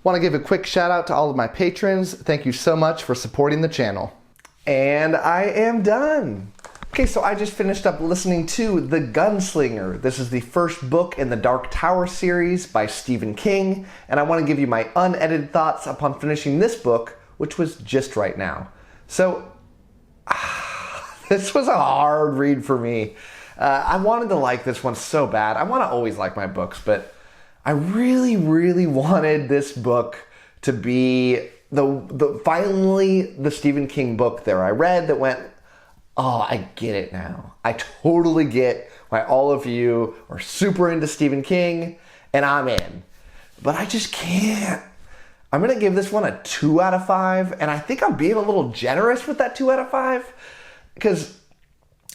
Want to give a quick shout out to all of my patrons. Thank you so much for supporting the channel. And I am done. Okay, so I just finished up listening to The Gunslinger. This is the first book in the Dark Tower series by Stephen King, and I want to give you my unedited thoughts upon finishing this book, which was just right now. So, this was a hard read for me. I wanted to like this one so bad. I want to always like my books, but I really, really wanted this book to be finally the Stephen King book that I read that went, oh, I get it now. I totally get why all of you are super into Stephen King, and I'm in. But I just can't. I'm going to give this one a 2 out of 5, and I think I'm being a little generous with that 2 out of 5, because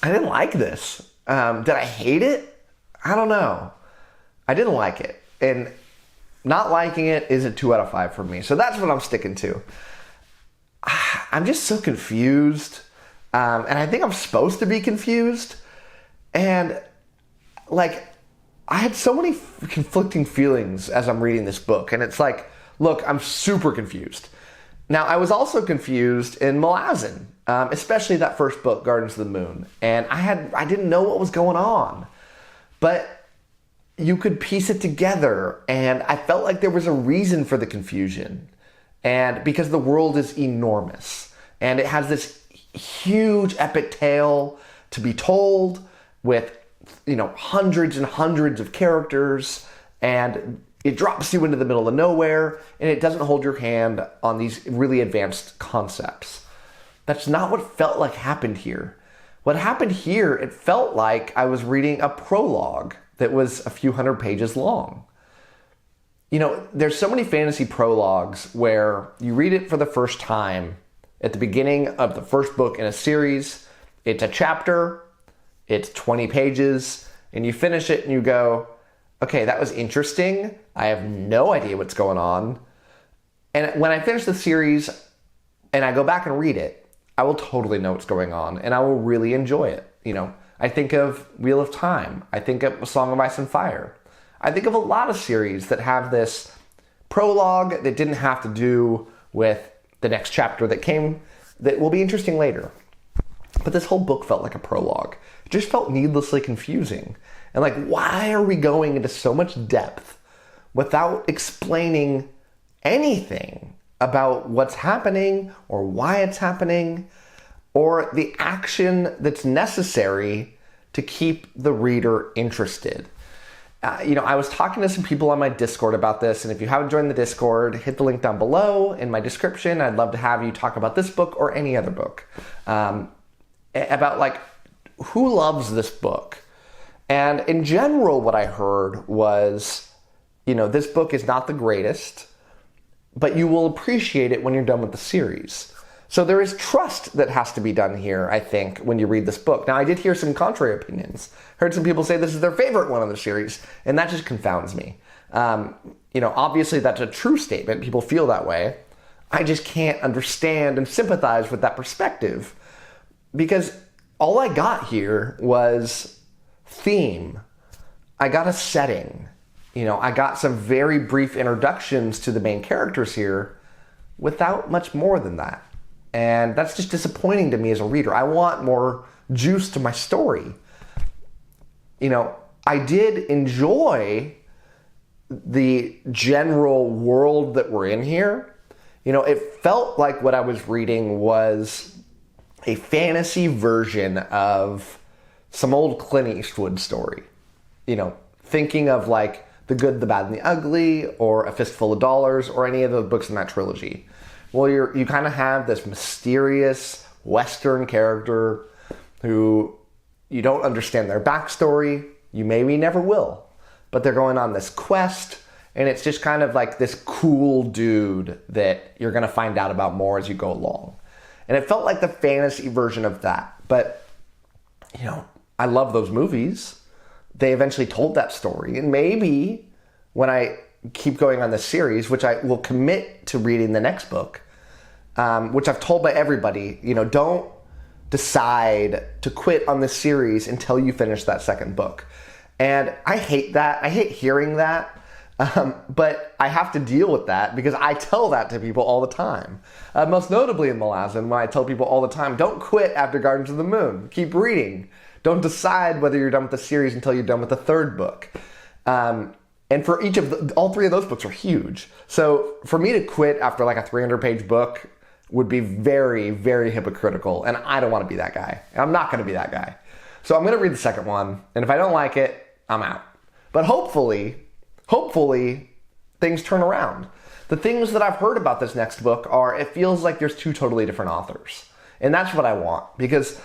I didn't like this. Did I hate it? I don't know. I didn't like it, and not liking it is a 2 out of 5 for me, so that's what I'm sticking to. I'm just so confused. And I think I'm supposed to be confused. And like, I had so many conflicting feelings as I'm reading this book. And it's like, look, I'm super confused. Now, I was also confused in Malazan, especially that first book, Gardens of the Moon. And I didn't know what was going on. But you could piece it together. And I felt like there was a reason for the confusion. And because the world is enormous. And it has this huge epic tale to be told with, hundreds and hundreds of characters, and it drops you into the middle of nowhere, and it doesn't hold your hand on these really advanced concepts. That's not what felt like happened here. What happened here, it felt like I was reading a prologue that was a few hundred pages long. There's so many fantasy prologues where you read it for the first time at the beginning of the first book in a series. It's a chapter, it's 20 pages, and you finish it and you go, okay, that was interesting. I have no idea what's going on. And when I finish the series and I go back and read it, I will totally know what's going on and I will really enjoy it. I think of Wheel of Time. I think of A Song of Ice and Fire. I think of a lot of series that have this prologue that didn't have to do with the next chapter that will be interesting later. But this whole book felt like a prologue. It just felt needlessly confusing. And like, why are we going into so much depth without explaining anything about what's happening or why it's happening or the action that's necessary to keep the reader interested? I was talking to some people on my Discord about this, and if you haven't joined the Discord, hit the link down below in my description. I'd love to have you talk about this book or any other book. About like, who loves this book? And in general, what I heard was, this book is not the greatest, but you will appreciate it when you're done with the series. So there is trust that has to be done here, I think, when you read this book. Now, I did hear some contrary opinions. Heard some people say this is their favorite one of the series, and that just confounds me. Obviously that's a true statement. People feel that way. I just can't understand and sympathize with that perspective, because all I got here was theme. I got a setting. I got some very brief introductions to the main characters here without much more than that. And that's just disappointing to me as a reader. I want more juice to my story. I did enjoy the general world that we're in here. It felt like what I was reading was a fantasy version of some old Clint Eastwood story. Thinking of like The Good, the Bad, and the Ugly, or A Fistful of Dollars, or any of the books in that trilogy. Well, you kind of have this mysterious Western character who you don't understand their backstory. You maybe never will. But they're going on this quest, and it's just kind of like this cool dude that you're going to find out about more as you go along. And it felt like the fantasy version of that. But, I love those movies. They eventually told that story. And maybe when I keep going on this series, which I will commit to reading the next book, which I've told by everybody, don't decide to quit on this series until you finish that second book. And I hate that. I hate hearing that. But I have to deal with that because I tell that to people all the time. Most notably in Malazan, when I tell people all the time, don't quit after Gardens of the Moon. Keep reading. Don't decide whether you're done with the series until you're done with the third book. And for each of all three of those books are huge. So for me to quit after like a 300-page book would be very, very hypocritical. And I don't want to be that guy. And I'm not going to be that guy. So I'm going to read the second one. And if I don't like it, I'm out. But hopefully, things turn around. The things that I've heard about this next book are, it feels like there's two totally different authors. And that's what I want. Because,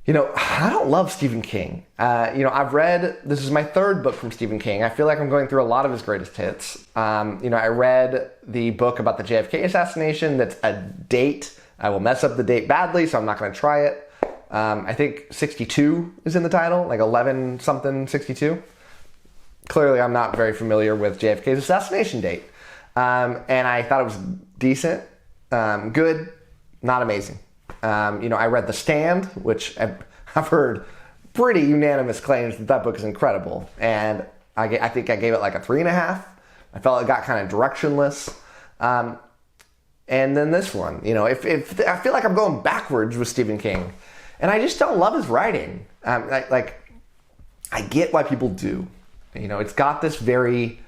you know, I don't love Stephen King. I've read, this is my third book from Stephen King. I feel like I'm going through a lot of his greatest hits. I read the book about the JFK assassination. That's a date. I will mess up the date badly, so I'm not going to try it. I think 62 is in the title, like 11 something 62. Clearly, I'm not very familiar with JFK's assassination date. And I thought it was decent, good, not amazing. I read The Stand, which I've heard pretty unanimous claims that book is incredible. And I think I gave it like a 3.5. I felt it got kind of directionless. And then this one, if I feel like I'm going backwards with Stephen King. And I just don't love his writing. I get why people do. It's got this very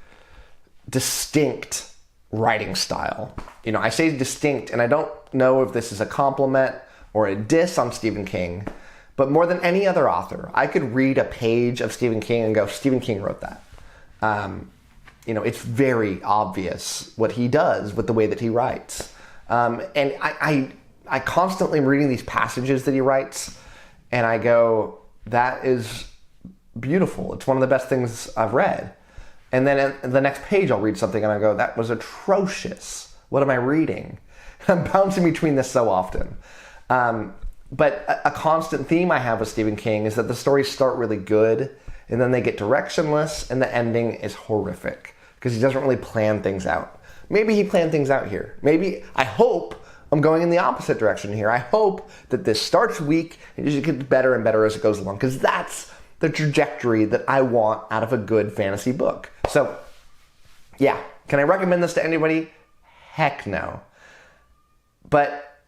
distinct writing style. I say distinct, and I don't know if this is a compliment or a diss on Stephen King, but more than any other author, I could read a page of Stephen King and go, Stephen King wrote that. It's very obvious what he does with the way that he writes. And I constantly am reading these passages that he writes, and I go, that is beautiful. It's one of the best things I've read. And then in the next page, I'll read something and I go, that was atrocious. What am I reading? I'm bouncing between this so often. But a constant theme I have with Stephen King is that the stories start really good and then they get directionless and the ending is horrific because he doesn't really plan things out. Maybe he planned things out here. I hope I'm going in the opposite direction here. I hope that this starts weak and just gets better and better as it goes along, because that's the trajectory that I want out of a good fantasy book. So, yeah. Can I recommend this to anybody? Heck no. But,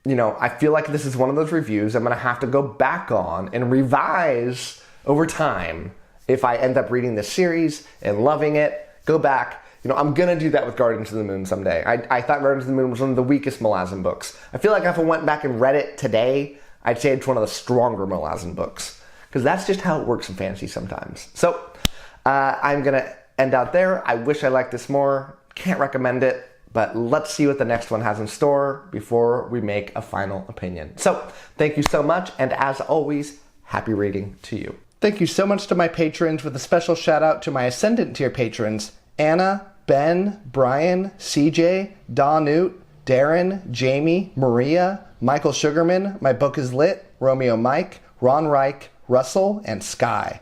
I feel like this is one of those reviews I'm going to have to go back on and revise over time if I end up reading this series and loving it. Go back. I'm going to do that with Gardens of the Moon someday. I thought Gardens of the Moon was one of the weakest Malazan books. I feel like if I went back and read it today, I'd say it's one of the stronger Malazan books. Because that's just how it works in fantasy sometimes. So, I'm going to end out there. I wish I liked this more. Can't recommend it. But let's see what the next one has in store before we make a final opinion. So, thank you so much. And as always, happy reading to you. Thank you so much to my patrons, with a special shout out to my Ascendant tier patrons, Anna, Ben, Brian, CJ, Donute, Darren, Jamie, Maria, Michael Sugarman, My Book is Lit, Romeo Mike, Ron Reich, Russell, and Sky.